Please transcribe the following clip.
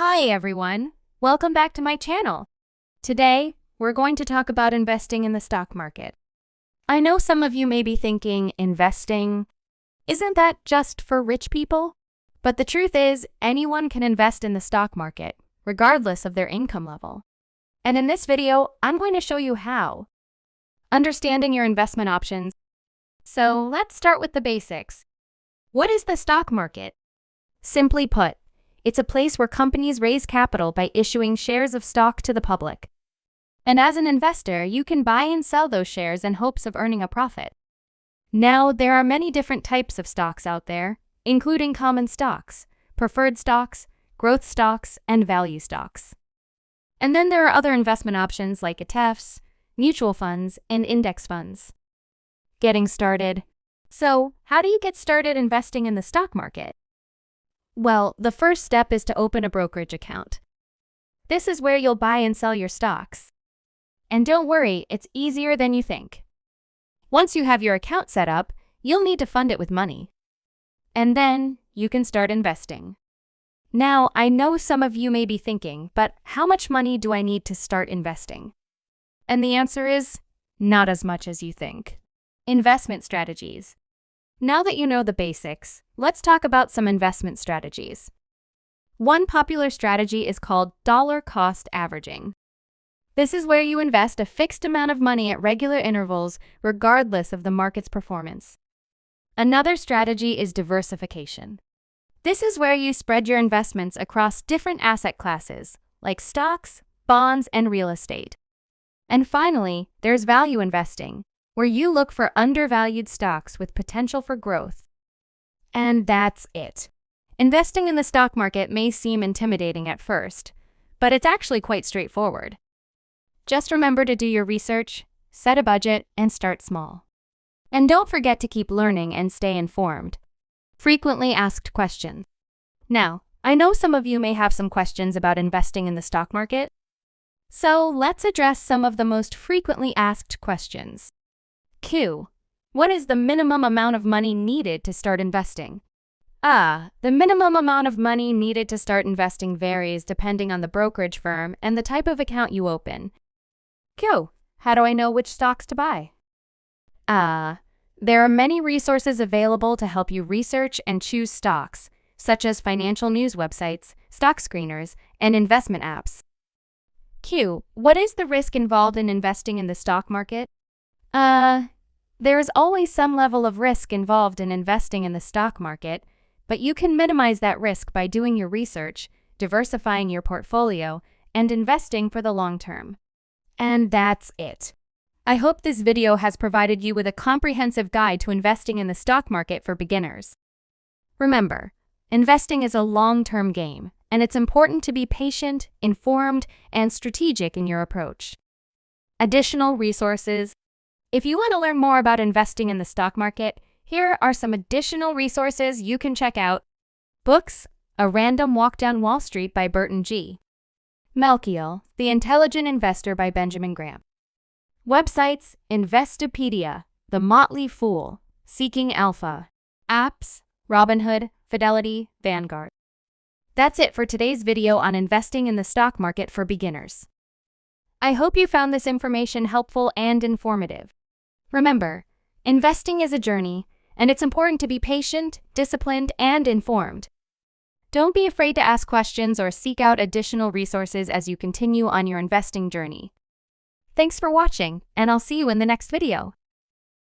Hi everyone, welcome back to my channel. Today, we're going to talk about investing in the stock market. I know some of you may be thinking, investing, isn't that just for rich people? But the truth is, anyone can invest in the stock market, regardless of their income level. And in this video, I'm going to show you how. Understanding your investment options. So let's start with the basics. What is the stock market? Simply put, it's a place where companies raise capital by issuing shares of stock to the public. And as an investor, you can buy and sell those shares in hopes of earning a profit. Now, there are many different types of stocks out there, including common stocks, preferred stocks, growth stocks, and value stocks. And then there are other investment options like ETFs, mutual funds, and index funds. Getting started. So, how do you get started investing in the stock market? Well, the first step is to open a brokerage account. This is where you'll buy and sell your stocks. And don't worry, it's easier than you think. Once you have your account set up, you'll need to fund it with money. And then you can start investing. Now, I know some of you may be thinking, but how much money do I need to start investing? And the answer is, not as much as you think. Investment strategies. Now that you know the basics, let's talk about some investment strategies. One popular strategy is called dollar cost averaging. This is where you invest a fixed amount of money at regular intervals, regardless of the market's performance. Another strategy is diversification. This is where you spread your investments across different asset classes, like stocks, bonds, and real estate. And finally, there's value investing, where you look for undervalued stocks with potential for growth. And that's it. Investing in the stock market may seem intimidating at first, but it's actually quite straightforward. Just remember to do your research, set a budget, and start small. And don't forget to keep learning and stay informed. Frequently asked questions. Now, I know some of you may have some questions about investing in the stock market. So let's address some of the most frequently asked questions. Q. What is the minimum amount of money needed to start investing? The minimum amount of money needed to start investing varies depending on the brokerage firm and the type of account you open. Q. How do I know which stocks to buy? There are many resources available to help you research and choose stocks, such as financial news websites, stock screeners, and investment apps. Q. What is the risk involved in investing in the stock market? There is always some level of risk involved in investing in the stock market, but you can minimize that risk by doing your research, diversifying your portfolio, and investing for the long term. And that's it. I hope this video has provided you with a comprehensive guide to investing in the stock market for beginners. Remember, investing is a long-term game, and it's important to be patient, informed, and strategic in your approach. Additional resources. If you want to learn more about investing in the stock market, here are some additional resources you can check out. Books: A Random Walk Down Wall Street by Burton G. Malkiel, The Intelligent Investor by Benjamin Graham. Websites: Investopedia, The Motley Fool, Seeking Alpha. Apps: Robinhood, Fidelity, Vanguard. That's it for today's video on investing in the stock market for beginners. I hope you found this information helpful and informative. Remember, investing is a journey, and it's important to be patient, disciplined, and informed. Don't be afraid to ask questions or seek out additional resources as you continue on your investing journey. Thanks for watching, and I'll see you in the next video.